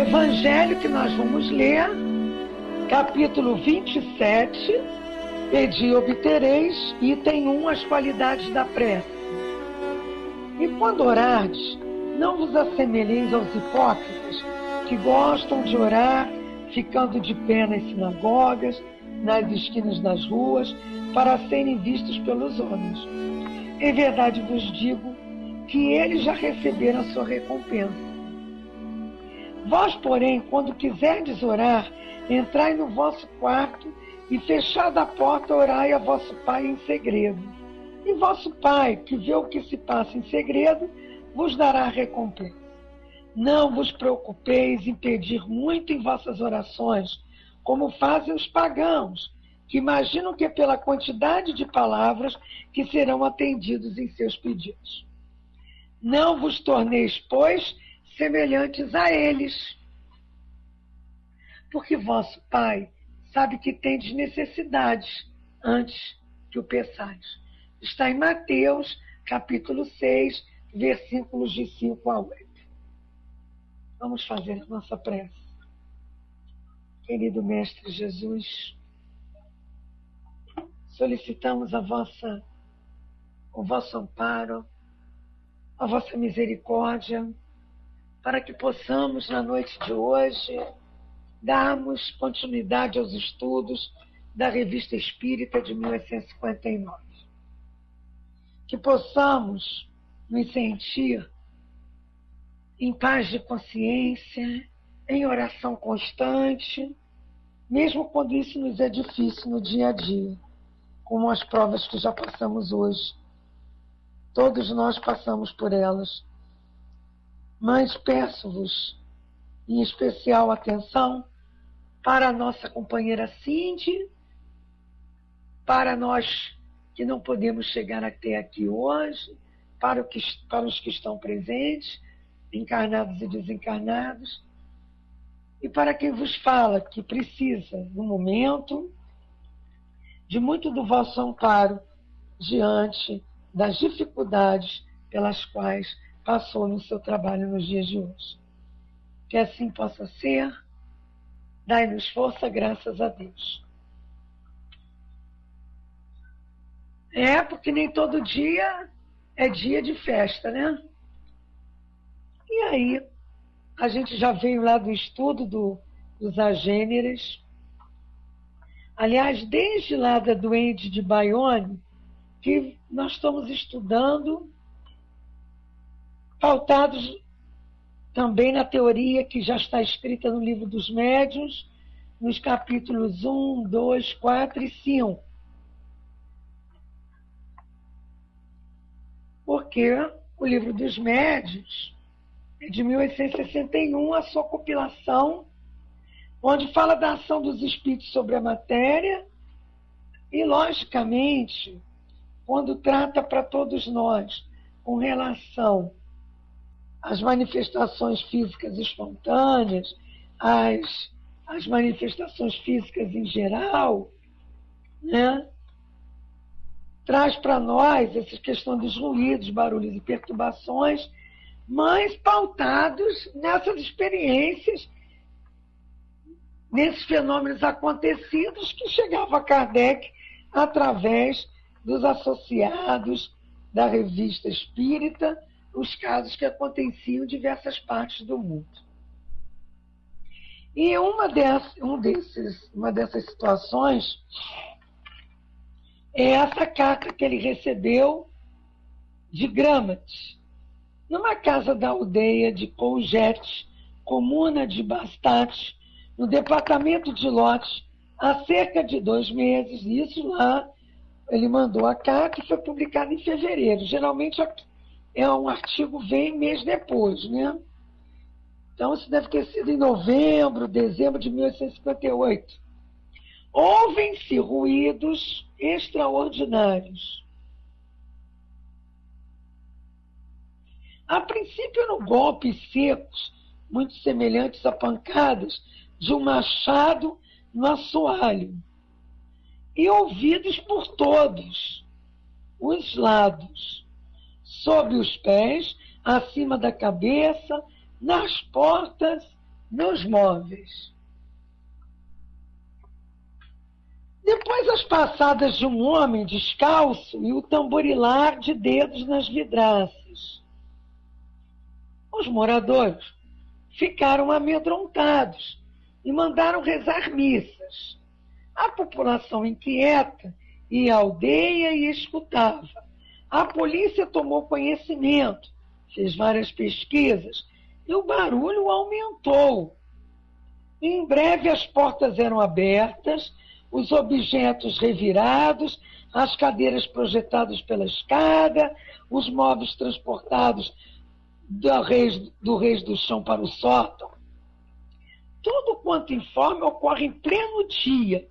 evangelho que nós vamos ler, capítulo 27, Pedi e obtereis, item 1, as qualidades da prece. E quando orardes, não vos assemelheis aos hipócritas, que gostam de orar, ficando de pé nas sinagogas, nas esquinas das ruas, para serem vistos pelos homens. Em verdade vos digo que eles já receberam a sua recompensa. Vós, porém, quando quiserdes orar, entrai no vosso quarto e, fechada a porta, orai a vosso Pai em segredo. E vosso Pai, que vê o que se passa em segredo, vos dará a recompensa. Não vos preocupeis em pedir muito em vossas orações, como fazem os pagãos, que imaginam que é pela quantidade de palavras que serão atendidos em seus pedidos. Não vos torneis, pois, semelhantes a eles, porque vosso Pai sabe que tendes necessidades antes que o peçais. Está em Mateus, capítulo 6, versículos de 5 a 8. Vamos fazer a nossa prece. Querido Mestre Jesus, solicitamos o vosso amparo, a vossa misericórdia, para que possamos, na noite de hoje, darmos continuidade aos estudos da Revista Espírita de 1859. Que possamos nos sentir em paz de consciência, em oração constante, mesmo quando isso nos é difícil no dia a dia, como as provas que já passamos hoje. Todos nós passamos por elas. Mas peço-vos, em especial, atenção para a nossa companheira Cindy, para nós que não podemos chegar até aqui hoje, para os que estão presentes, encarnados e desencarnados, e para quem vos fala que precisa, no momento, de muito do vosso amparo diante das dificuldades pelas quais passou no seu trabalho nos dias de hoje. Que assim possa ser. Dai-nos força, graças a Deus. Porque nem todo dia é dia de festa, né? E aí, a gente já veio lá do estudo dos agêneres. Aliás, desde lá da Duende de Bayonne, que nós estamos estudando, pautados também na teoria que já está escrita no Livro dos Médiuns, nos capítulos 1, 2, 4 e 5. Porque o Livro dos Médiuns é de 1861, a sua compilação, onde fala da ação dos espíritos sobre a matéria e, logicamente, quando trata para todos nós com relação às manifestações físicas espontâneas, às manifestações físicas em geral, né? Traz para nós essa questão dos ruídos, barulhos e perturbações, mas pautados nessas experiências, nesses fenômenos acontecidos que chegava a Kardec através dos associados da Revista Espírita, os casos que aconteciam em diversas partes do mundo. E uma dessas situações é essa carta que ele recebeu de Gramat, numa casa da aldeia de Cougete, comuna de Bastat, no departamento de Lot, há cerca de 2 meses. Isso lá, ele mandou a carta e foi publicada em fevereiro. Geralmente é um artigo vem mês depois, né? Então isso deve ter sido em novembro, dezembro de 1858. Ouvem-se ruídos extraordinários. A princípio eram golpes secos, muito semelhantes a pancadas de um machado no assoalho, e ouvidos por todos os lados, sob os pés, acima da cabeça, nas portas, nos móveis. Depois as passadas de um homem descalço e o tamborilar de dedos nas vidraças. Os moradores ficaram amedrontados e mandaram rezar missas. A população inquieta ia à aldeia e escutava. A polícia tomou conhecimento, fez várias pesquisas e o barulho aumentou. Em breve as portas eram abertas, os objetos revirados, as cadeiras projetadas pela escada, os móveis transportados do reis do chão para o sótão. Tudo quanto informe ocorre em pleno dia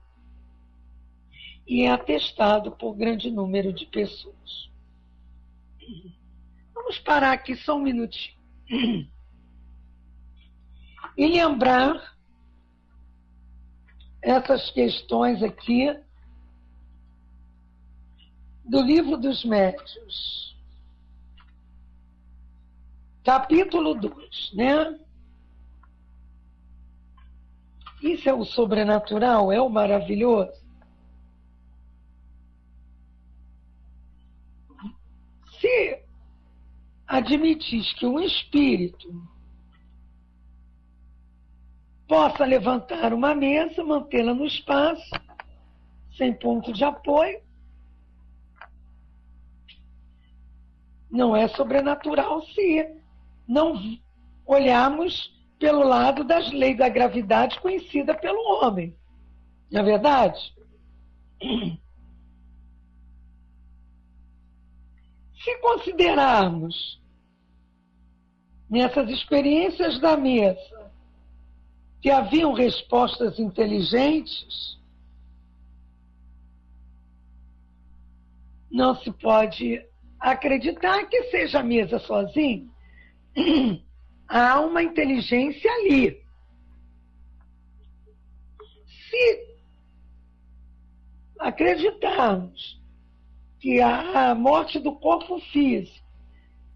e é atestado por grande número de pessoas. Vamos parar aqui só um minutinho e lembrar essas questões aqui do Livro dos Médiuns. Capítulo 2, né? Isso é o sobrenatural, é o maravilhoso. Se admitis que um espírito possa levantar uma mesa, mantê-la no espaço, sem ponto de apoio, não é sobrenatural se não olharmos pelo lado das leis da gravidade conhecida pelo homem. Não é verdade? Se considerarmos nessas experiências da mesa que haviam respostas inteligentes, não se pode acreditar que seja a mesa sozinha. Há uma inteligência ali. Se acreditarmos que há a morte do corpo físico,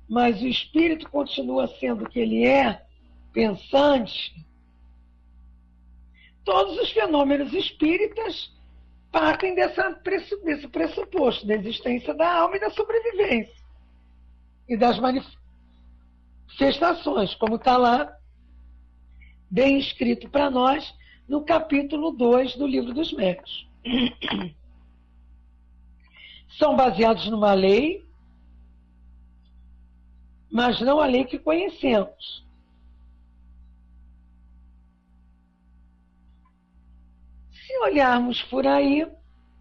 mas o espírito continua sendo o que ele é, pensante, todos os fenômenos espíritas partem desse pressuposto da existência da alma e da sobrevivência e das manifestações, como está lá bem escrito para nós no capítulo 2 do Livro dos Médiuns. São baseados numa lei, mas não a lei que conhecemos. Se olharmos por aí,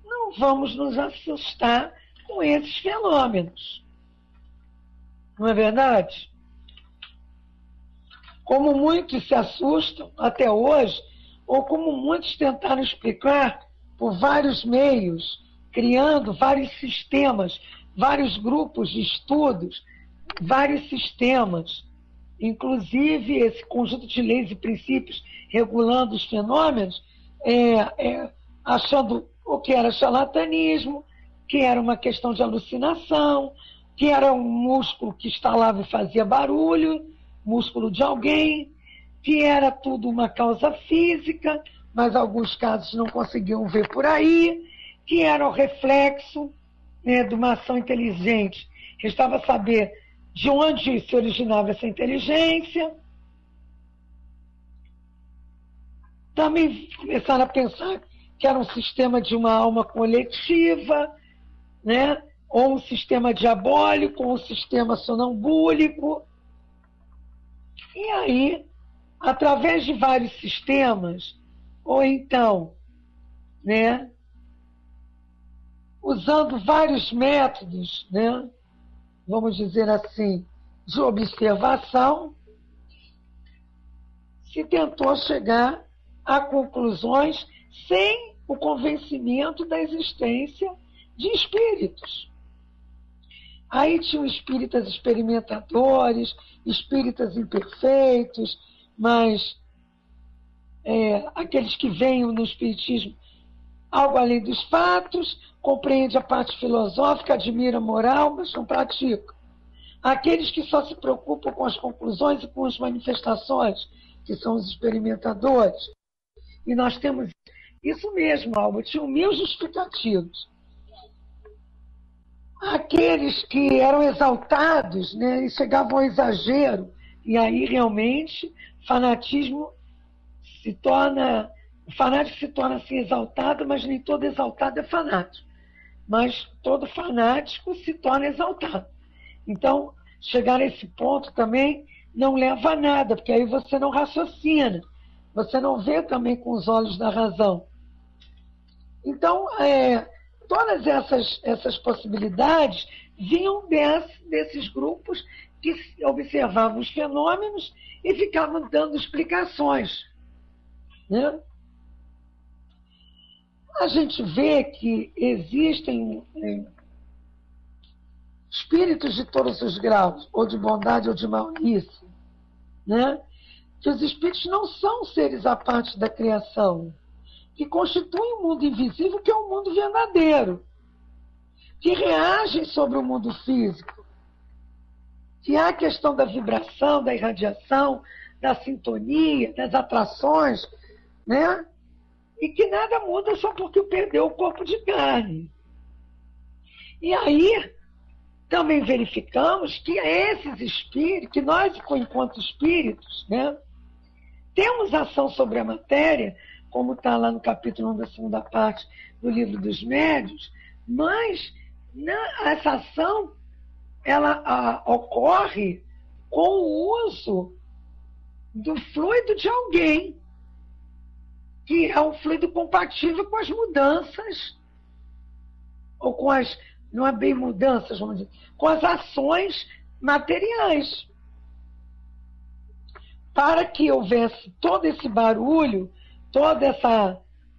não vamos nos assustar com esses fenômenos. Não é verdade? Como muitos se assustam até hoje, ou como muitos tentaram explicar por vários meios, criando vários sistemas, vários grupos de estudos, vários sistemas, inclusive esse conjunto de leis e princípios regulando os fenômenos, achando o que era charlatanismo, que era uma questão de alucinação, que era um músculo que estalava e fazia barulho, músculo de alguém, que era tudo uma causa física, mas alguns casos não conseguiam ver por aí, que era o reflexo, né, de uma ação inteligente. Restava saber de onde se originava essa inteligência. Também começaram a pensar que era um sistema de uma alma coletiva, né, ou um sistema diabólico, ou um sistema sonambúlico. E aí, através de vários sistemas, ou então, né, usando vários métodos, né, vamos dizer assim, de observação, se tentou chegar a conclusões sem o convencimento da existência de espíritos. Aí tinham espíritas experimentadores, espíritas imperfeitos, mas aqueles que veem no espiritismo algo além dos fatos, compreende a parte filosófica, admira a moral, mas não pratica. Aqueles que só se preocupam com as conclusões e com as manifestações, que são os experimentadores. E nós temos isso mesmo, Albert, tinham 1000 justificativos. Aqueles que eram exaltados, né, e chegavam ao exagero, e aí realmente o fanático se torna assim exaltado, mas nem todo exaltado é fanático. Mas todo fanático se torna exaltado. Então, chegar a esse ponto também não leva a nada, porque aí você não raciocina, você não vê também com os olhos da razão. Então, todas essas possibilidades vinham desses grupos que observavam os fenômenos e ficavam dando explicações, né? A gente vê que existem espíritos de todos os graus, ou de bondade ou de malícia, né? Que os espíritos não são seres à parte da criação, que constituem um mundo invisível, que é um mundo verdadeiro, que reagem sobre o mundo físico, que há a questão da vibração, da irradiação, da sintonia, das atrações, né? E que nada muda só porque perdeu o corpo de carne. E aí, também verificamos que esses espíritos, que nós, enquanto espíritos, né, temos ação sobre a matéria, como está lá no capítulo 1 da segunda parte do Livro dos Médiuns, mas essa ação ela ocorre com o uso do fluido de alguém, que é um fluido compatível com as mudanças, ou com as, não é bem mudanças, vamos dizer, com as ações materiais. Para que houvesse todo esse barulho, toda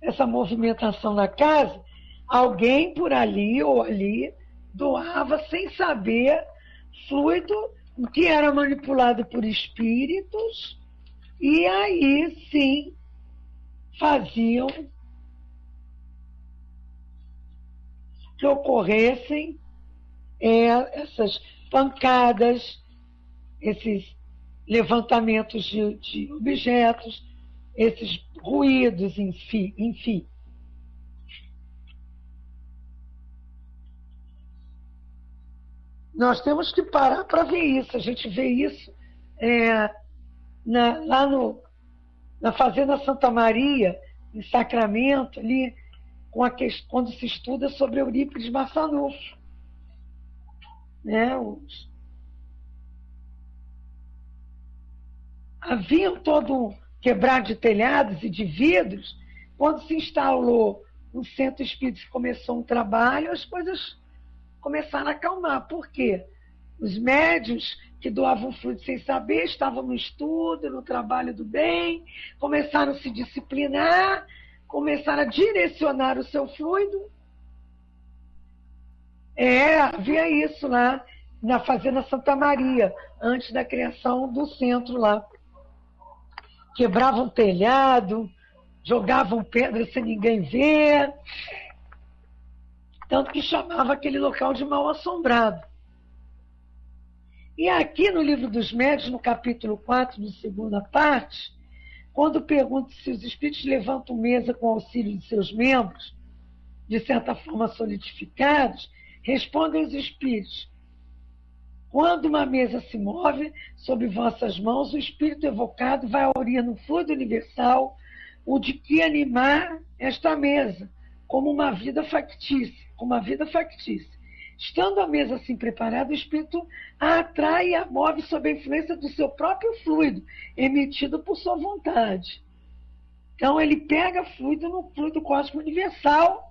essa movimentação na casa, alguém por ali ou ali doava sem saber fluido que era manipulado por espíritos, e aí sim faziam que ocorressem essas pancadas, esses levantamentos de objetos, esses ruídos, enfim. Nós temos que parar para ver isso. A gente vê isso lá na Fazenda Santa Maria, em Sacramento, ali, quando se estuda sobre Eurípides Massanusso. Né? Havia todo um quebrar de telhados e de vidros. Quando se instalou um centro espírita e começou um trabalho, as coisas começaram a acalmar. Por quê? Os médiuns que doavam fluido sem saber estavam no estudo, no trabalho do bem, começaram a se disciplinar, começaram a direcionar o seu fluido. Havia isso lá na Fazenda Santa Maria, antes da criação do centro lá. Quebravam telhado, jogavam pedra sem ninguém ver, tanto que chamava aquele local de mal assombrado. E aqui no Livro dos Médiuns, no capítulo 4, na segunda parte, quando pergunta se os espíritos levantam mesa com auxílio de seus membros, de certa forma solidificados, respondem os espíritos: quando uma mesa se move sobre vossas mãos, o espírito evocado vai aurir no fluido universal o de que animar esta mesa, como uma vida factícia. Estando a mesa assim preparada, o espírito a atrai e a move sob a influência do seu próprio fluido, emitido por sua vontade. Então, ele pega fluido no fluido cósmico universal,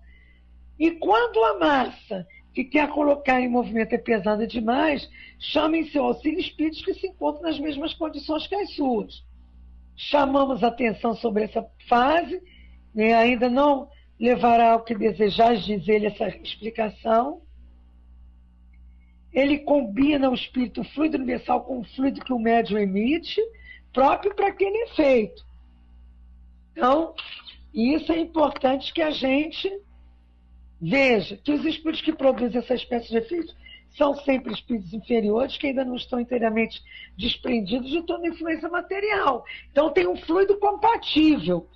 e quando a massa que quer colocar em movimento é pesada demais, chama em seu auxílio espíritos que se encontram nas mesmas condições que as suas. Chamamos atenção sobre essa fase, né? Ainda não levará ao que desejais, diz ele, essa explicação. Ele combina o espírito fluido universal com o fluido que o médium emite, próprio para aquele efeito. Então, isso é importante que a gente veja, que os espíritos que produzem essa espécie de efeitos são sempre espíritos inferiores que ainda não estão inteiramente desprendidos de toda a influência material. Então tem um fluido compatível,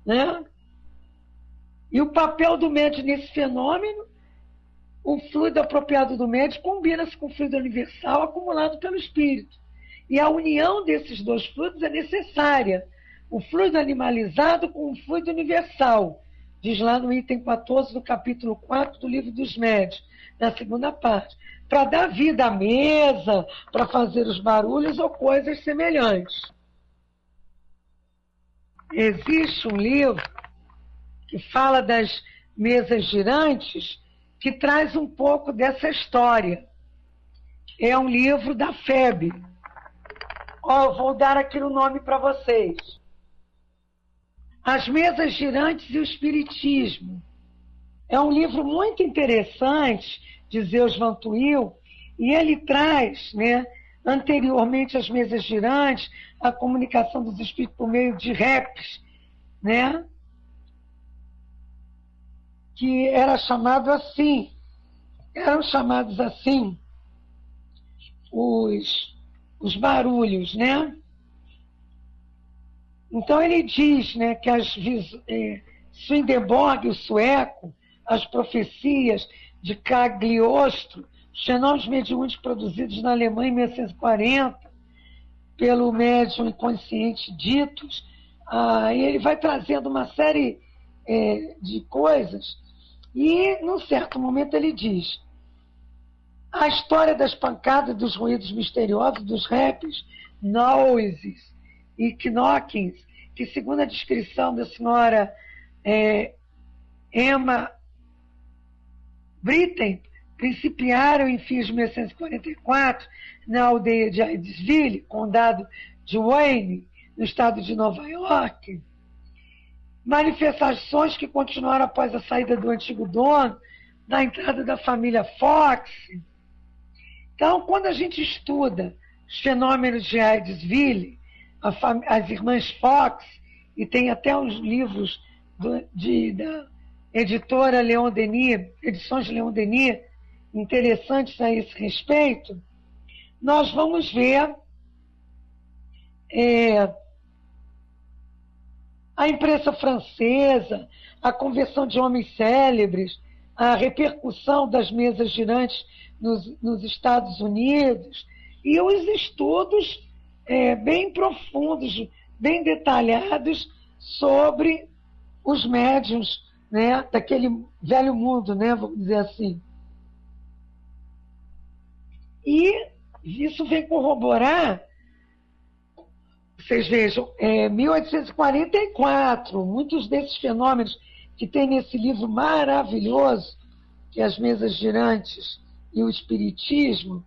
né? E o papel do médium nesse fenômeno, o fluido apropriado do médium combina-se com o fluido universal acumulado pelo espírito. E a união desses dois fluidos é necessária. O fluido animalizado com o fluido universal, diz lá no item 14 do capítulo 4 do Livro dos Médiuns, na segunda parte, para dar vida à mesa, para fazer os barulhos ou coisas semelhantes. Existe um livro que fala das mesas girantes, que traz um pouco dessa história. É um livro da FEB. Eu vou dar aqui o nome para vocês. As Mesas Girantes e o Espiritismo. É um livro muito interessante, de Zeus Van Tuyl, e ele traz, né, anteriormente às mesas girantes, a comunicação dos espíritos por meio de raps, né, que era chamado assim, eram chamados assim os barulhos, né? Então ele diz, né, que Swedenborg, o sueco, as profecias de Cagliostro, os fenômenos mediúnicos produzidos na Alemanha em 1940, pelo médium inconsciente ditos, e ele vai trazendo uma série de coisas, e num certo momento ele diz: a história das pancadas, dos ruídos misteriosos, dos raps, noises e knockings, que segundo a descrição da senhora Emma Britten, principiaram em fins de 1944 na aldeia de Hydesville, condado de Wayne, no estado de Nova York. Manifestações que continuaram após a saída do antigo dono, na entrada da família Fox. Então, quando a gente estuda os fenômenos de Hydesville, as irmãs Fox, e tem até os livros da editora Leon Denis, Edições Leon Denis, interessantes a esse respeito, nós vamos ver a imprensa francesa, a conversão de homens célebres, a repercussão das mesas girantes nos Estados Unidos, e os estudos bem profundos, bem detalhados sobre os médiuns, né, daquele velho mundo, né, vamos dizer assim. E isso vem corroborar, vocês vejam, 1844, muitos desses fenômenos que tem nesse livro maravilhoso, que é As Mesas Girantes e o Espiritismo,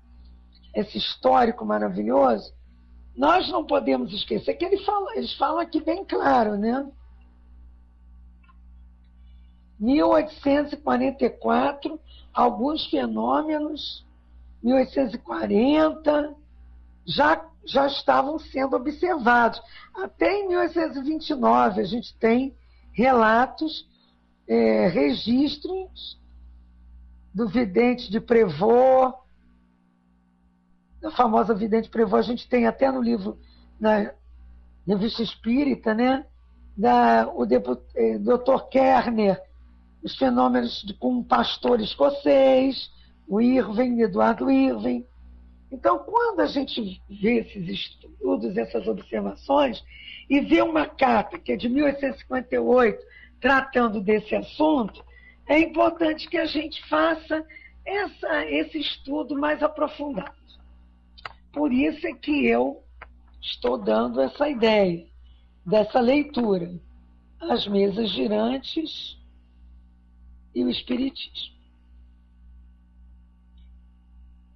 esse histórico maravilhoso, nós não podemos esquecer que eles falam aqui bem claro, né? 1844, alguns fenômenos, 1840, já estavam sendo observados. Até em 1829 a gente tem relatos, registros do vidente de Prévost, da famosa vidente Prévost, a gente tem até no livro, na Revista Espírita, né, o Dr. Kerner, os fenômenos com um pastor escocês, o Irving, Eduardo Irving. Então, quando a gente vê esses estudos, essas observações, e vê uma carta que é de 1858, tratando desse assunto, é importante que a gente faça esse estudo mais aprofundado. Por isso é que eu estou dando essa ideia, dessa leitura, As Mesas Girantes e o Espiritismo.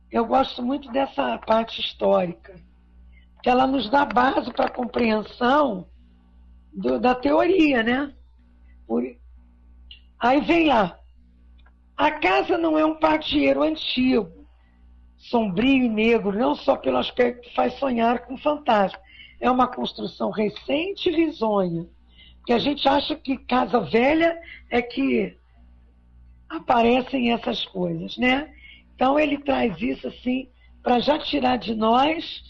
Eu gosto muito dessa parte histórica, que ela nos dá base para a compreensão da teoria, né? Aí vem lá. A casa não é um patieiro antigo, sombrio e negro, não só pelo aspecto que faz sonhar com fantasma. É uma construção recente e risonha, que a gente acha que casa velha é que aparecem essas coisas, né? Então ele traz isso assim para já tirar de nós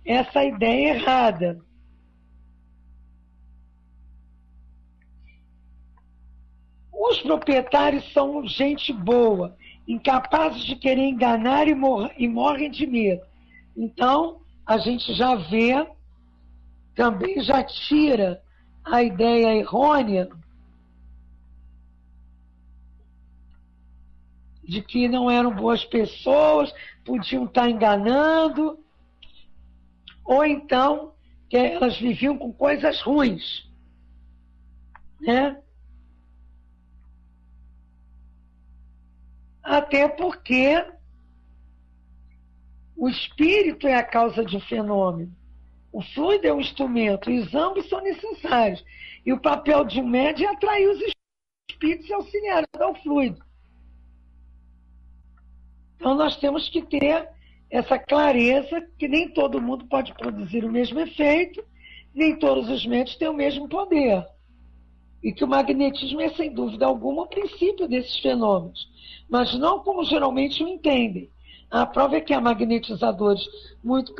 essa ideia errada. Os proprietários são gente boa, incapazes de querer enganar e morrem de medo. Então, a gente já vê, também já tira a ideia errônea de que não eram boas pessoas, podiam estar enganando, ou então que elas viviam com coisas ruins, né? Até porque o espírito é a causa de um fenômeno. O fluido é um instrumento, e os ambos são necessários. E o papel de um médium é atrair os espíritos e auxiliar ao fluido. Então nós temos que ter essa clareza que nem todo mundo pode produzir o mesmo efeito, nem todos os médios têm o mesmo poder. E que o magnetismo é, sem dúvida alguma, o princípio desses fenômenos, mas não como geralmente o entendem. A prova é que há magnetizadores muito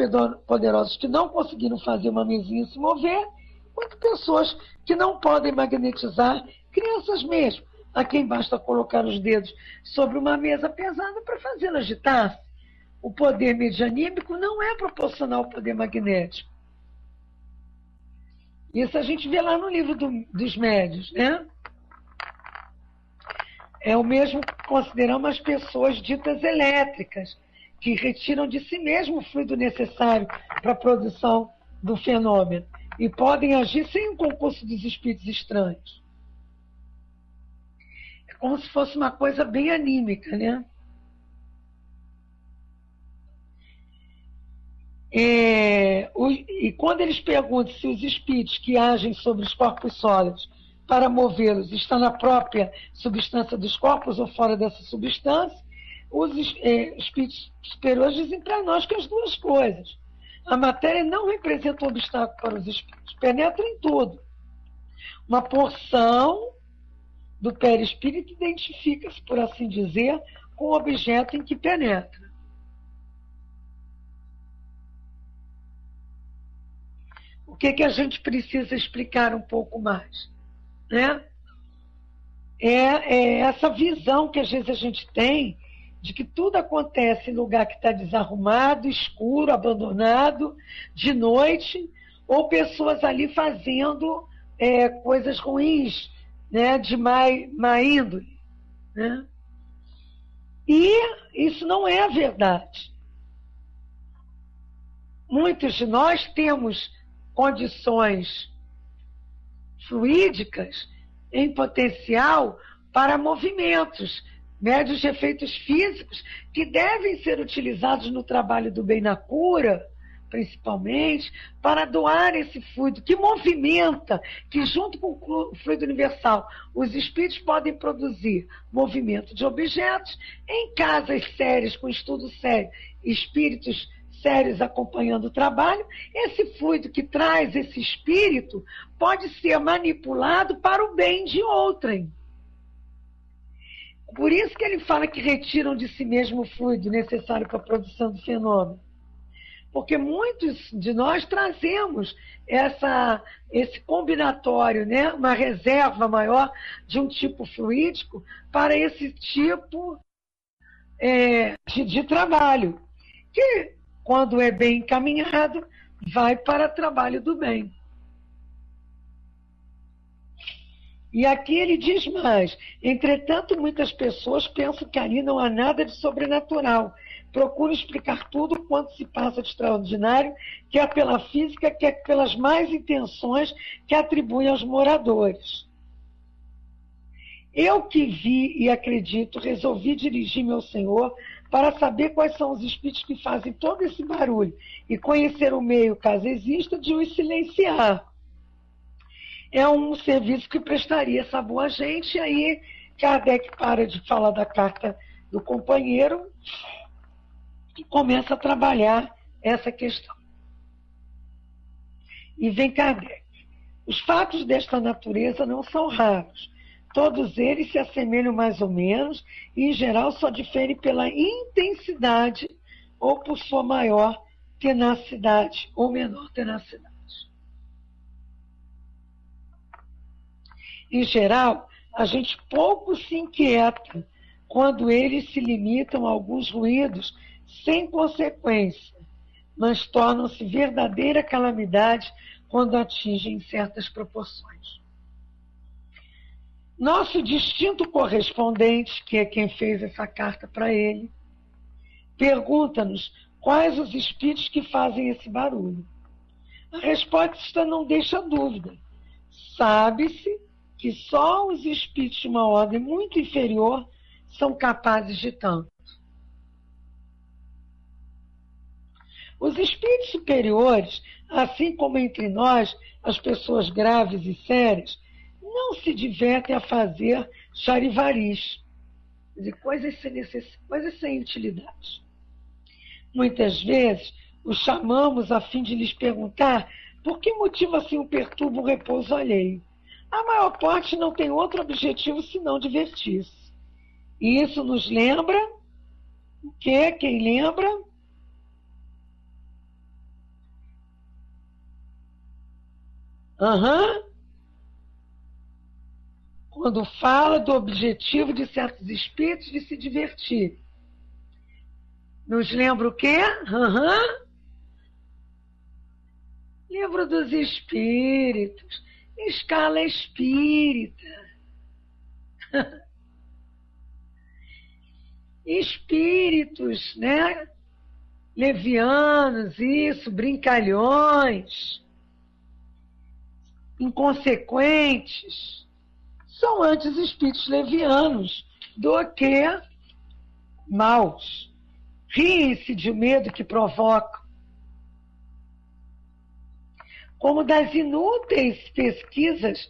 poderosos que não conseguiram fazer uma mesinha se mover, quanto pessoas que não podem magnetizar, crianças mesmo, a quem basta colocar os dedos sobre uma mesa pesada para fazê-la agitar. O poder medianímico não é proporcional ao poder magnético. Isso a gente vê lá no livro dos médios, né? É o mesmo que consideramos as pessoas ditas elétricas, que retiram de si mesmo o fluido necessário para a produção do fenômeno e podem agir sem o concurso dos espíritos estranhos. É como se fosse uma coisa bem anímica, né? E quando eles perguntam se os espíritos que agem sobre os corpos sólidos para movê-los estão na própria substância dos corpos ou fora dessa substância, os espíritos superiores dizem para nós que as duas coisas. A matéria não representa um obstáculo para os espíritos, penetra em tudo. Uma porção do perispírito identifica-se, por assim dizer, com o objeto em que penetra. O que a gente precisa explicar um pouco mais, né? É essa visão que às vezes a gente tem de que tudo acontece em lugar que está desarrumado, escuro, abandonado, de noite, ou pessoas ali fazendo coisas ruins, né, de má índole, né? E isso não é a verdade. Muitos de nós temos condições fluídicas em potencial para movimentos, médios de efeitos físicos que devem ser utilizados no trabalho do bem na cura, principalmente, para doar esse fluido que movimenta, que junto com o fluido universal, os espíritos podem produzir movimento de objetos em casas sérias, com estudo sério, espíritos sérios acompanhando o trabalho. Esse fluido que traz esse espírito pode ser manipulado para o bem de outrem. Por isso que ele fala que retiram de si mesmo o fluido necessário para a produção do fenômeno. Porque muitos de nós trazemos esse combinatório, né? Uma reserva maior de um tipo fluídico para esse tipo de trabalho, que, quando é bem encaminhado, vai para trabalho do bem. E aqui ele diz mais: entretanto, muitas pessoas pensam que ali não há nada de sobrenatural. Procuram explicar tudo quanto se passa de extraordinário, quer pela física, quer pelas más intenções que atribuem aos moradores. Eu que vi e acredito, resolvi dirigir-me ao Senhor para saber quais são os espíritos que fazem todo esse barulho e conhecer o meio, caso exista, de os silenciar. É um serviço que prestaria essa boa gente. E aí Kardec para de falar da carta do companheiro e começa a trabalhar essa questão. E vem Kardec. Os fatos desta natureza não são raros. Todos eles se assemelham mais ou menos e, em geral, só diferem pela intensidade ou por sua maior tenacidade ou menor tenacidade. Em geral, a gente pouco se inquieta quando eles se limitam a alguns ruídos sem consequência, mas tornam-se verdadeira calamidade quando atingem certas proporções. Nosso distinto correspondente, que é quem fez essa carta para ele, pergunta-nos quais os espíritos que fazem esse barulho. A resposta não deixa dúvida. Sabe-se que só os espíritos de uma ordem muito inferior são capazes de tanto. Os espíritos superiores, assim como entre nós, as pessoas graves e sérias, não se divertem a fazer charivaris, coisas sem utilidade. Muitas vezes os chamamos a fim de lhes perguntar por que motivo assim o perturba o repouso alheio. A maior parte não tem outro objetivo senão divertir-se. E isso nos lembra o quê? Quem lembra? Quando fala do objetivo de certos espíritos de se divertir. Nos lembra o quê? Livro dos Espíritos. Escala espírita. Espíritos, né? Levianos, isso, brincalhões, inconsequentes, são antes espíritos levianos do que maus. Riem-se de medo que provocam, como das inúteis pesquisas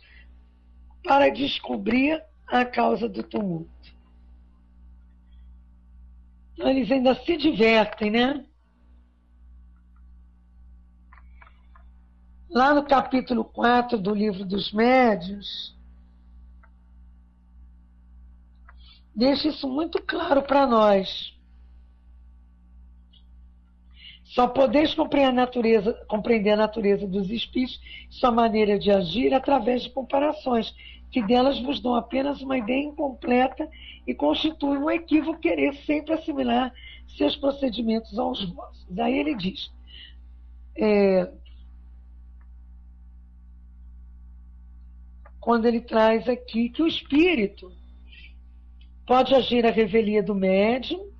para descobrir a causa do tumulto. Então, eles ainda se divertem, né? Lá no capítulo 4 do Livro dos Médiuns, deixa isso muito claro para nós. Só podeis compreender a natureza dos espíritos, sua maneira de agir, através de comparações, que delas vos dão apenas uma ideia incompleta e constitui um equívoco querer sempre assimilar seus procedimentos aos vossos. Aí ele diz, quando ele traz aqui que o espírito pode agir à revelia do médium,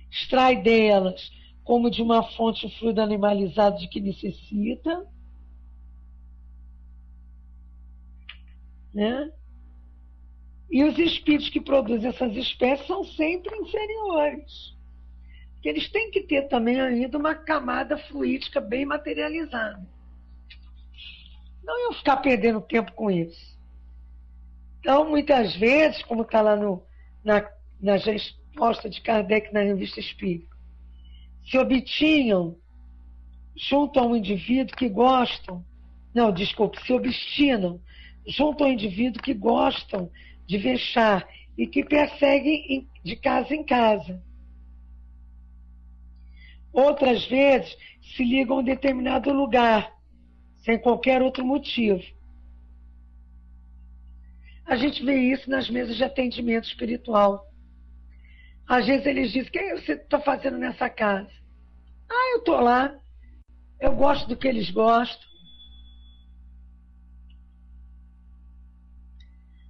extrai delas como de uma fonte o fluido animalizado de que necessita, né? E os espíritos que produzem essas espécies são sempre inferiores. Porque eles têm que ter também ainda uma camada fluídica bem materializada. Não iam ficar perdendo tempo com isso. Então, muitas vezes, como está lá na resposta de Kardec na Revista Espírita, se obtinham junto a um indivíduo que gostam, se obstinam junto ao indivíduo que gostam de vexar e que perseguem de casa em casa. Outras vezes se ligam a um determinado lugar, sem qualquer outro motivo. A gente vê isso nas mesas de atendimento espiritual. Às vezes eles dizem, o que você está fazendo nessa casa? Eu estou lá, eu gosto do que eles gostam.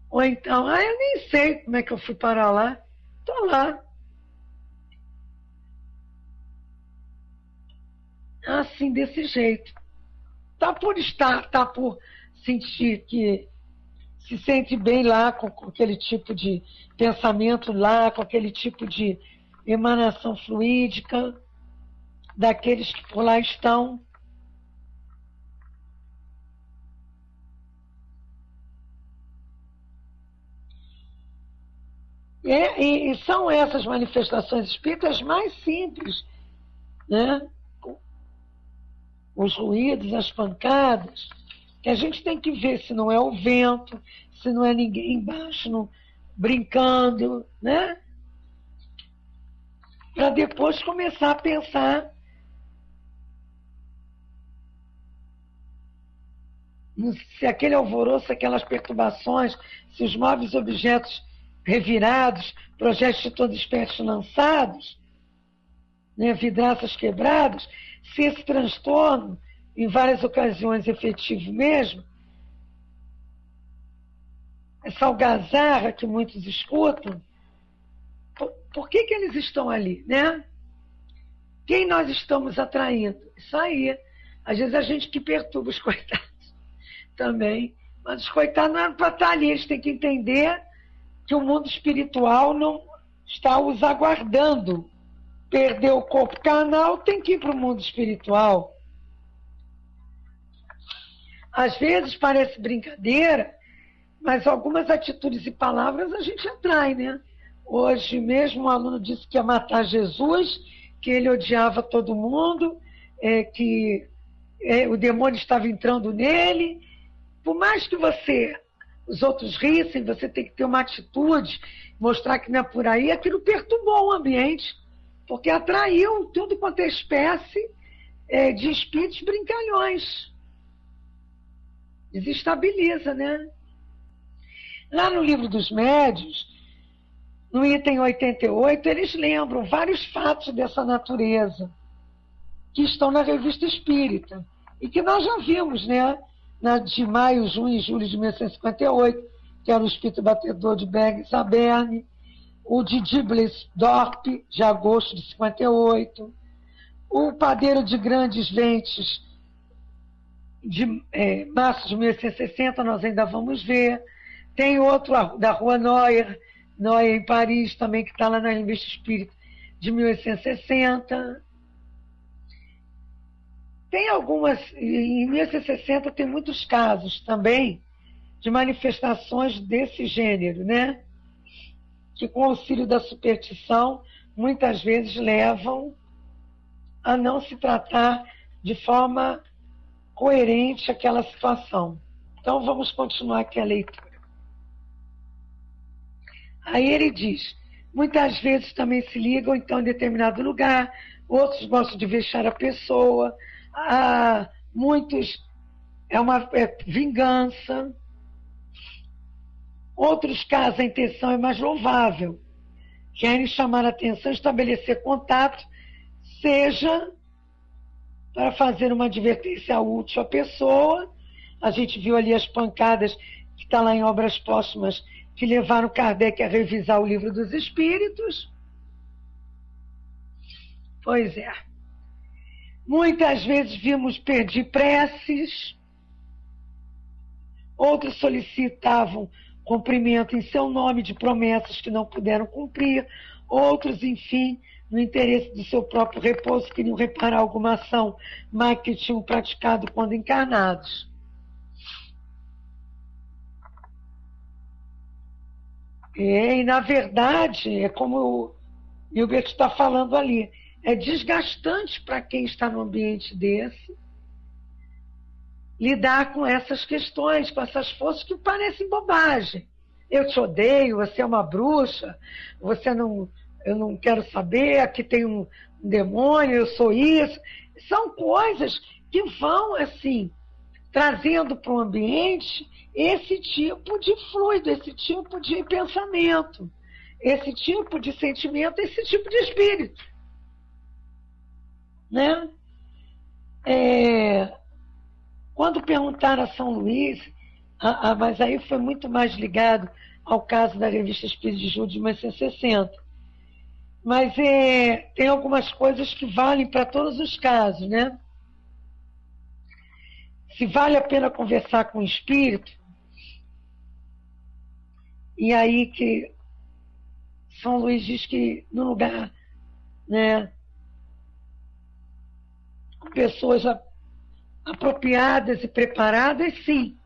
Ou então, eu nem sei como é que eu fui parar lá, estou lá. Assim, desse jeito. Está por sentir que se sente bem lá com aquele tipo de pensamento lá, com aquele tipo de emanação fluídica daqueles que por lá estão. E são essas manifestações espíritas mais simples, né? Os ruídos, as pancadas, que a gente tem que ver se não é o vento, se não é ninguém embaixo brincando, né? Para depois começar a pensar se aquele alvoroço, aquelas perturbações, se os móveis objetos revirados, projetos de toda espécie lançados, né, vidraças quebradas, se esse transtorno, em várias ocasiões efetivo mesmo, essa algazarra que muitos escutam, por que eles estão ali, né? Quem nós estamos atraindo? Isso aí. Às vezes a gente que perturba os coitados também, mas os coitados não eram para estar ali, eles têm que entender que o mundo espiritual não está os aguardando. Perdeu o corpo carnal, tem que ir para o mundo espiritual. Às vezes parece brincadeira, mas algumas atitudes e palavras a gente atrai, né? Hoje mesmo um aluno disse que ia matar Jesus, que ele odiava todo mundo, que o demônio estava entrando nele. Por mais que os outros rissem, você tem que ter uma atitude, mostrar que não é por aí, aquilo perturbou o ambiente, porque atraiu tudo quanto é espécie de espíritos brincalhões. Desestabiliza, né? Lá no livro dos médiuns, no item 88, eles lembram vários fatos dessa natureza, que estão na Revista Espírita, e que nós já vimos, né? De maio, junho e julho de 1858, que era o espírito batedor de Berg-Zabern, o de Diblesdorp, de agosto de 58, o padeiro de Grandes Ventes, de março de 1860, nós ainda vamos ver. Tem outro da Rua Neuer em Paris, também, que está lá na Revista Espírita, de 1860. Tem algumas, em 1860 tem muitos casos também de manifestações desse gênero, né? Que com o auxílio da superstição, muitas vezes levam a não se tratar de forma coerente aquela situação. Então vamos continuar aqui a leitura. Aí ele diz, muitas vezes também se ligam então em determinado lugar, outros gostam de vexar a pessoa, muitos é uma vingança, outros casos a intenção é mais louvável, querem chamar a atenção, estabelecer contato, seja para fazer uma advertência útil à pessoa. A gente viu ali as pancadas que está lá em Obras Póstumas, que levaram Kardec a revisar o Livro dos Espíritos. Pois é. Muitas vezes vimos pedir preces, outros solicitavam cumprimento em seu nome de promessas que não puderam cumprir, outros, enfim, no interesse do seu próprio repouso, queriam reparar alguma ação má que tinham praticado quando encarnados. E, na verdade, é como o Hilbert está falando ali, é desgastante para quem está num ambiente desse lidar com essas questões, com essas forças que parecem bobagem. Eu te odeio, você é uma bruxa, eu não quero saber, aqui tem um demônio, eu sou isso. São coisas que vão, assim, trazendo para o ambiente esse tipo de fluido, esse tipo de pensamento, esse tipo de sentimento, esse tipo de espírito. Né? Quando perguntaram a São Luís, mas aí foi muito mais ligado ao caso da Revista Espírita de julho de 1960. Mas tem algumas coisas que valem para todos os casos, né? Se vale a pena conversar com o espírito, e aí que São Luís diz que no lugar, né, com pessoas apropriadas e preparadas, sim.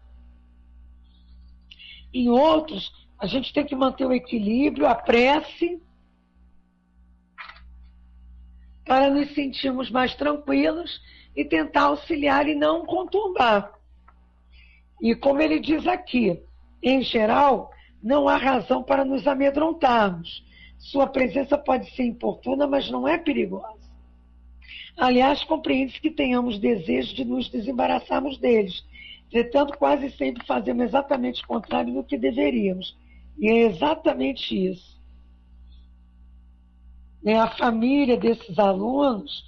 Em outros, a gente tem que manter o equilíbrio, a prece, para nos sentirmos mais tranquilos e tentar auxiliar e não conturbar. E como ele diz aqui, em geral, não há razão para nos amedrontarmos. Sua presença pode ser importuna, mas não é perigosa. Aliás, compreende-se que tenhamos desejo de nos desembaraçarmos deles. Entretanto, quase sempre fazemos exatamente o contrário do que deveríamos. E é exatamente isso. A família desses alunos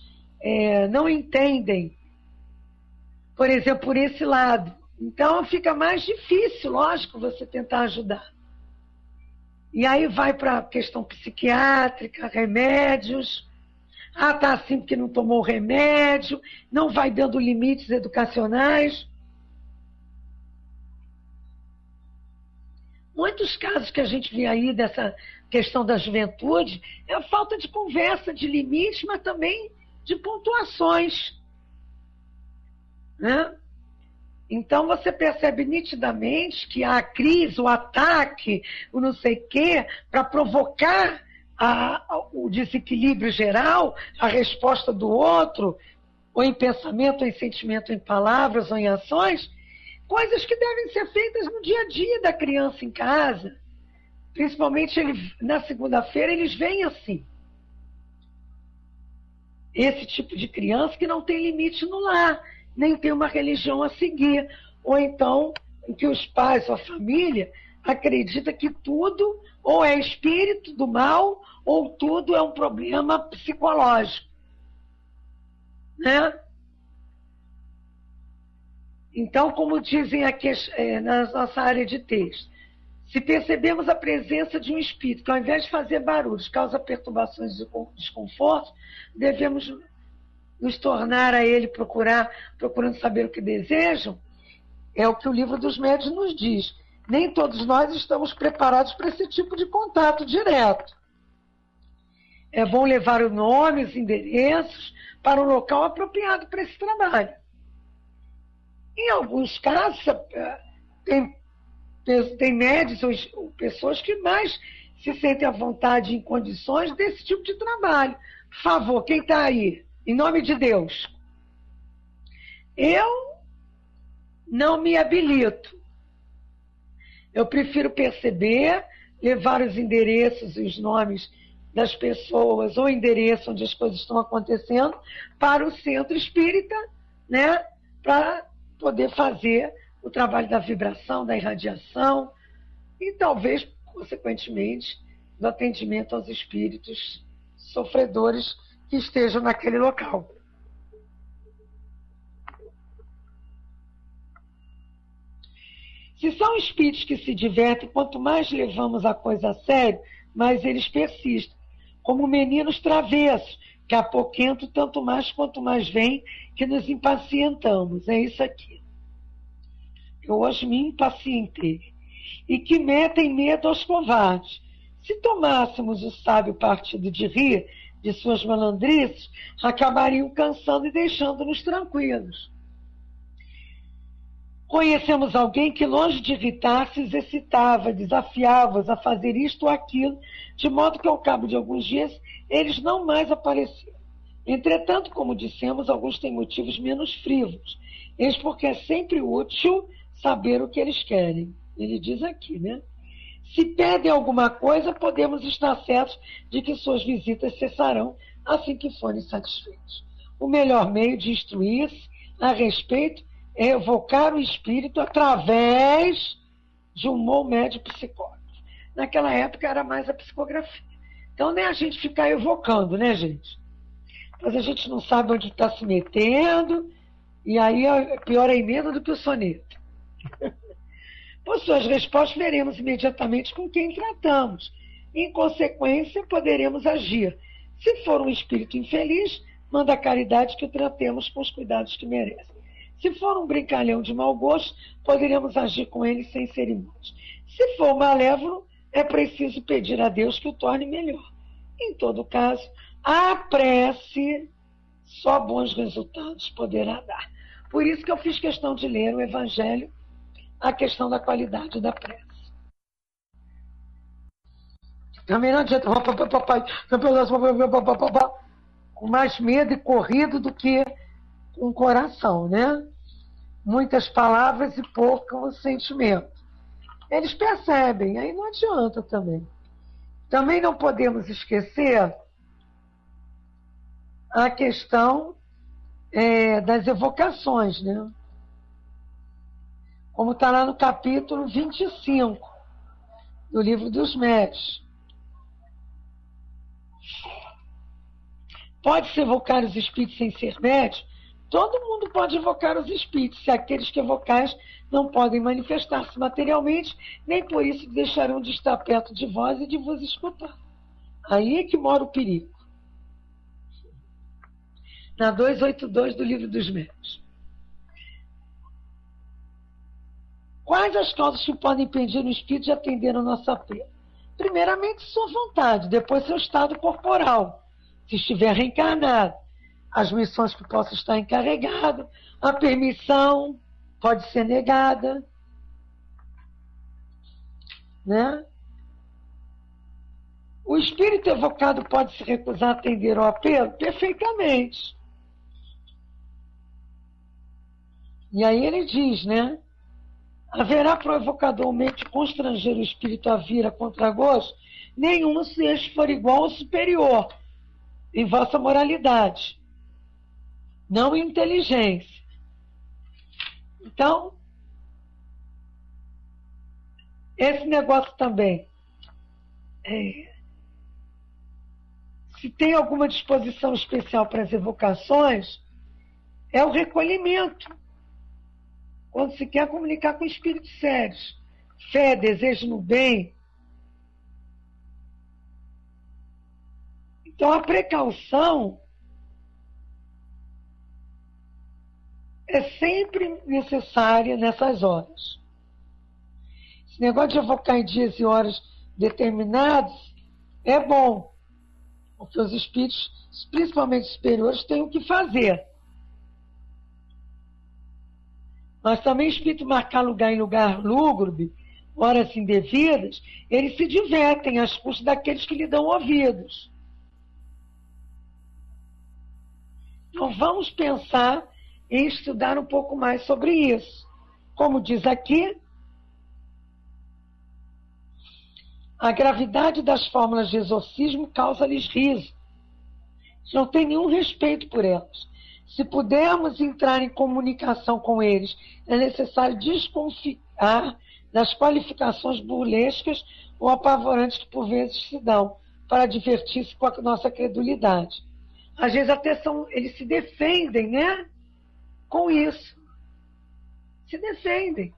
não entendem, por exemplo, por esse lado. Então, fica mais difícil, lógico, você tentar ajudar. E aí vai para a questão psiquiátrica, remédios. Ah, tá assim porque não tomou o remédio, não vai dando limites educacionais. Muitos casos que a gente vê aí dessa questão da juventude é a falta de conversa, de limites, mas também de pontuações. Né? Então você percebe nitidamente que a crise, o ataque, o não sei o quê, para provocar o desequilíbrio geral, a resposta do outro, ou em pensamento, ou em sentimento, ou em palavras, ou em ações, coisas que devem ser feitas no dia a dia da criança em casa. Principalmente na segunda-feira, eles vêm assim. Esse tipo de criança que não tem limite no lar, nem tem uma religião a seguir. Ou então, em que os pais ou a família acreditam que tudo ou é espírito do mal, ou tudo é um problema psicológico. Né? Então, como dizem aqui na nossa área de texto, se percebemos a presença de um espírito que, ao invés de fazer barulhos, causa perturbações e desconfortos, devemos nos tornar a ele procurando saber o que desejam. É o que o livro dos médiuns nos diz. Nem todos nós estamos preparados para esse tipo de contato direto. É bom levar o nome, os endereços, para um local apropriado para esse trabalho. Em alguns casos, tem médios ou pessoas que mais se sentem à vontade em condições desse tipo de trabalho. Por favor, quem está aí? Em nome de Deus. Eu não me habilito. Eu prefiro perceber, levar os endereços e os nomes das pessoas, ou endereço onde as coisas estão acontecendo, para o centro espírita, né, para poder fazer o trabalho da vibração, da irradiação e talvez, consequentemente, do atendimento aos espíritos sofredores que estejam naquele local. Se são espíritos que se divertem, quanto mais levamos a coisa a sério, mais eles persistem. Como meninos travessos, que apoquentam tanto mais quanto mais vem, que nos impacientamos. É isso aqui. Eu hoje me impacientei. E que metem medo aos covardes. Se tomássemos o sábio partido de rir de suas malandrices, acabariam cansando e deixando-nos tranquilos. Conhecemos alguém que, longe de irritar, se exercitava, desafiava-os a fazer isto ou aquilo, de modo que, ao cabo de alguns dias, eles não mais apareceram. Entretanto, como dissemos, alguns têm motivos menos frívolos. Eis porque é sempre útil saber o que eles querem. Ele diz aqui, né? Se pedem alguma coisa, podemos estar certos de que suas visitas cessarão assim que forem satisfeitos. O melhor meio de instruir-se a respeito é evocar o espírito através de um bom médium psicógrafo. Naquela época era mais a psicografia. Então nem a gente ficar evocando, né, gente? Mas a gente não sabe onde está se metendo, e aí é pior a emenda do que o soneto. Por suas respostas, veremos imediatamente com quem tratamos. Em consequência, poderemos agir. Se for um espírito infeliz, manda a caridade que o tratemos com os cuidados que merece. Se for um brincalhão de mau gosto, poderemos agir com ele sem cerimônias. Se for malévolo, é preciso pedir a Deus que o torne melhor. Em todo caso, a prece só bons resultados poderá dar. Por isso que eu fiz questão de ler o Evangelho, a questão da qualidade da prece. Também não adianta com mais medo e corrido do que com o coração, né? muitas palavras e pouco sentimento. Eles percebem, aí não adianta também. Também não podemos esquecer a questão das evocações, né? Como está lá no capítulo 25 do Livro dos Médiuns. Pode-se evocar os espíritos sem ser médium? Todo mundo pode evocar os espíritos, se aqueles que evocais não podem manifestar-se materialmente, nem por isso deixarão de estar perto de vós e de vos escutar. Aí é que mora o perigo. Na 282 do Livro dos Médiuns. Quais as causas que podem impedir o espírito de atender ao nosso apelo? Primeiramente, sua vontade, depois seu estado corporal, se estiver reencarnado, as missões que possa estar encarregado, a permissão pode ser negada, né? O espírito evocado pode se recusar a atender ao apelo? Perfeitamente. E aí ele diz, né? Haverá pro evocador o meio de constranger o espírito a vir a contragosto? Nenhum, se este for igual ou superior em vossa moralidade, não em inteligência. Então, esse negócio também, se tem alguma disposição especial para as evocações, é o recolhimento. Quando se quer comunicar com espíritos sérios, fé, desejo no bem. Então, a precaução é sempre necessária nessas horas. Esse negócio de evocar em dias e horas determinados é bom, porque os espíritos, principalmente superiores, têm o que fazer. Mas também o espírito marcar lugar em lugar lúgubre, horas indevidas, eles se divertem às custas daqueles que lhe dão ouvidos. Então vamos pensar em estudar um pouco mais sobre isso. Como diz aqui, a gravidade das fórmulas de exorcismo causa-lhes riso. Não tem nenhum respeito por elas. Se pudermos entrar em comunicação com eles, é necessário desconfiar das qualificações burlescas ou apavorantes que por vezes se dão, para divertir-se com a nossa credulidade. Às vezes até eles se defendem, né? Com isso. Se defendem.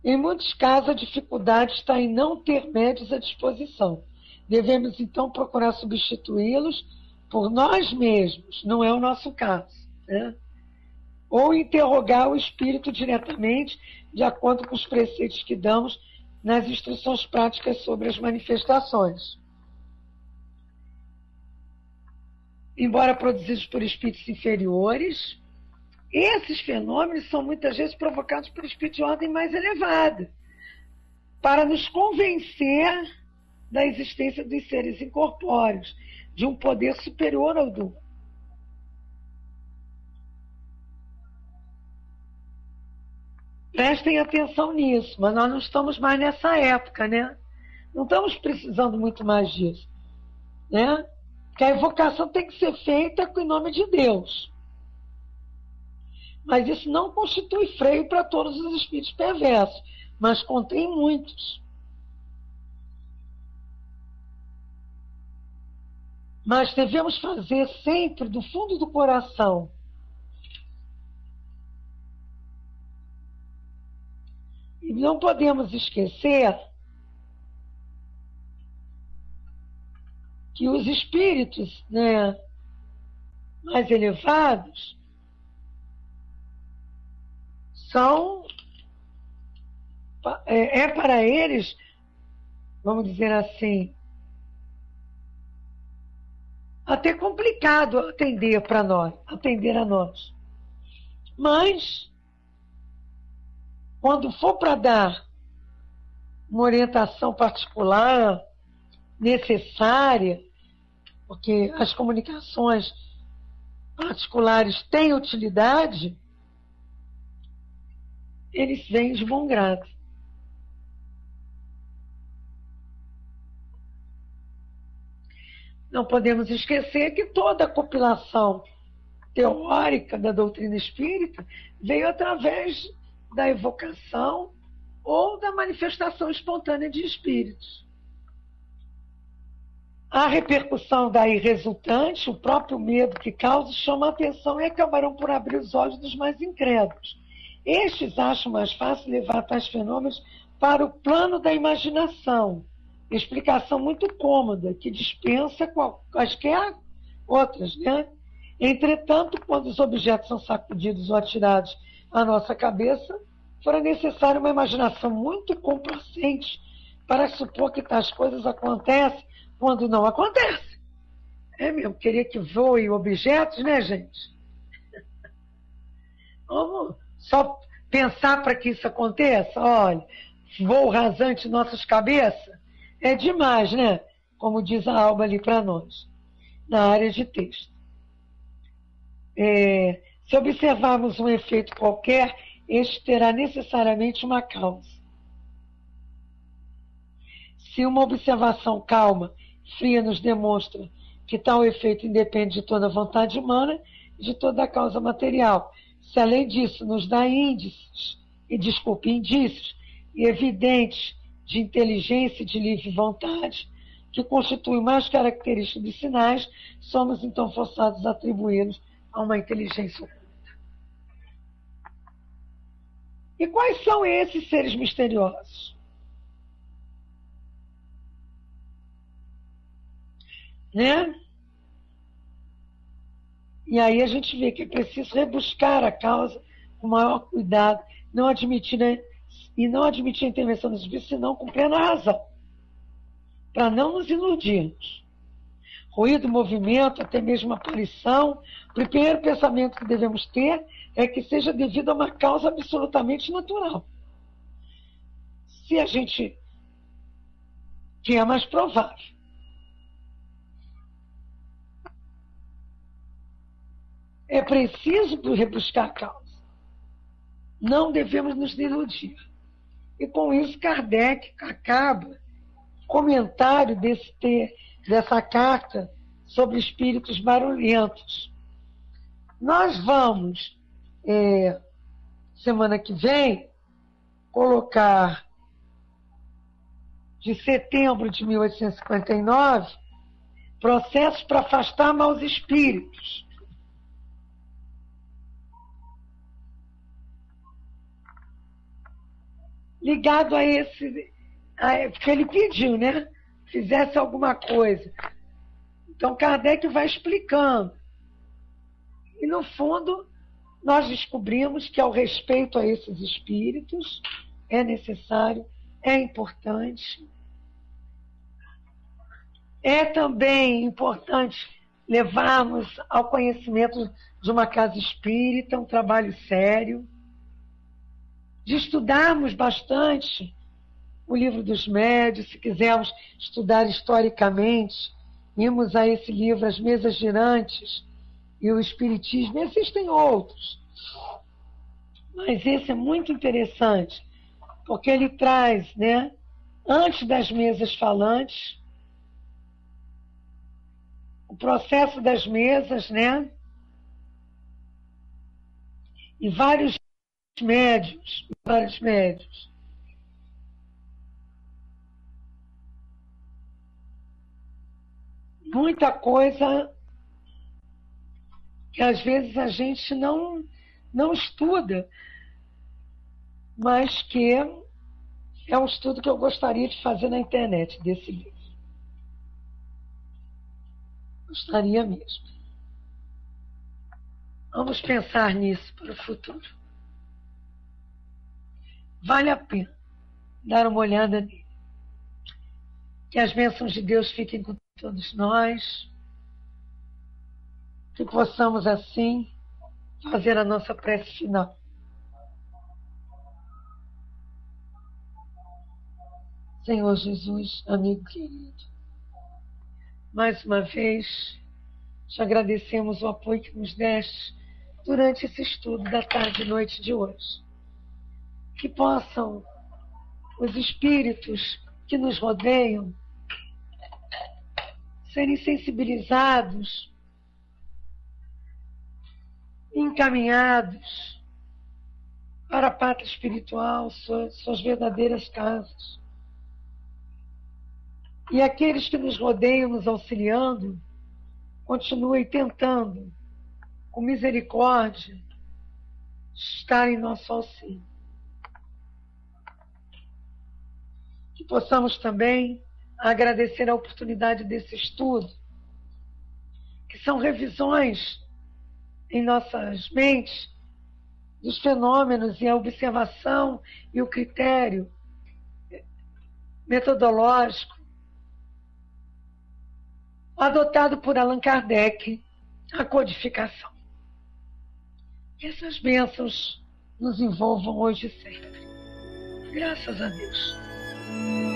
Em muitos casos, a dificuldade está em não ter médios à disposição. Devemos, então, procurar substituí-los por nós mesmos, não é o nosso caso, né? Ou interrogar o espírito diretamente, de acordo com os preceitos que damos nas instruções práticas sobre as manifestações. Embora produzidos por espíritos inferiores, esses fenômenos são muitas vezes provocados por espíritos de ordem mais elevada, para nos convencer da existência dos seres incorpóreos, de um poder superior ao do. Prestem atenção nisso, mas nós não estamos mais nessa época, né? Não estamos precisando muito mais disso, né? Porque a evocação tem que ser feita com o nome de Deus. Mas isso não constitui freio para todos os espíritos perversos, mas contém muitos. Mas devemos fazer sempre do fundo do coração. E não podemos esquecer que os espíritos, né, mais elevados são, para eles, vamos dizer assim, até complicado atender a nós. Mas, quando for para dar uma orientação particular, necessária, porque as comunicações particulares têm utilidade, eles vêm de bom grado. Não podemos esquecer que toda a compilação teórica da doutrina espírita veio através da evocação ou da manifestação espontânea de espíritos. A repercussão daí resultante, o próprio medo que causa, chama a atenção e acabarão por abrir os olhos dos mais incrédulos. Estes acham mais fácil levar tais fenômenos para o plano da imaginação, explicação muito cômoda, que dispensa quaisquer outras, né? Entretanto, quando os objetos são sacudidos ou atirados à nossa cabeça, fora necessária uma imaginação muito complacente para supor que tais coisas acontecem quando não acontece. É mesmo, queria que voem objetos, né, gente? Vamos só pensar para que isso aconteça? Olha, voo rasante em nossas cabeças é demais, né? Como diz a Alba ali para nós, na área de texto. Se observarmos um efeito qualquer, este terá necessariamente uma causa. Se uma observação calma, fria, nos demonstra que tal efeito independe de toda a vontade humana e de toda a causa material, se além disso nos dá indícios evidentes de inteligência e de livre vontade, que constituem mais características dos sinais, somos então forçados a atribuí-los a uma inteligência oculta. E quais são esses seres misteriosos? Né? E aí a gente vê que é preciso rebuscar a causa com maior cuidado, não admitir a intervenção dos espíritos, senão com plena razão, para não nos iludirmos. Ruído, movimento, até mesmo aparição, o primeiro pensamento que devemos ter é que seja devido a uma causa absolutamente natural. Se a gente, que é mais provável. É preciso rebuscar a causa. Não devemos nos iludir. E com isso, Kardec acaba comentário dessa carta sobre espíritos barulhentos. Nós vamos, semana que vem, colocar de setembro de 1859 processos para afastar maus espíritos. Ligado a esse, porque ele pediu, né? Fizesse alguma coisa. Então, Kardec vai explicando. E, no fundo, nós descobrimos que, ao respeito a esses espíritos, é necessário, é importante. É também importante levarmos ao conhecimento de uma casa espírita, um trabalho sério, de estudarmos bastante o Livro dos Médiuns, se quisermos estudar historicamente, irmos a esse livro, As Mesas Girantes e o Espiritismo. Existem outros, mas esse é muito interessante, porque ele traz, né, antes das mesas falantes, o processo das mesas, né, e vários médiuns. Muita coisa que às vezes a gente não estuda, mas que é um estudo que eu gostaria de fazer na internet desse livro. Gostaria mesmo. Vamos pensar nisso para o futuro. Vale a pena dar uma olhada nele. Que as bênçãos de Deus fiquem com todos nós. Que possamos, assim, fazer a nossa prece final. Senhor Jesus, amigo querido, mais uma vez, Te agradecemos o apoio que nos deste durante esse estudo da tarde e noite de hoje. Que possam os espíritos que nos rodeiam serem sensibilizados, encaminhados para a pátria espiritual, suas verdadeiras casas. E aqueles que nos rodeiam, nos auxiliando, continuem tentando, com misericórdia, estar em nosso auxílio. Que possamos também agradecer a oportunidade desse estudo, que são revisões em nossas mentes dos fenômenos e a observação e o critério metodológico adotado por Allan Kardec, a codificação. Que essas bênçãos nos envolvam hoje e sempre. Graças a Deus.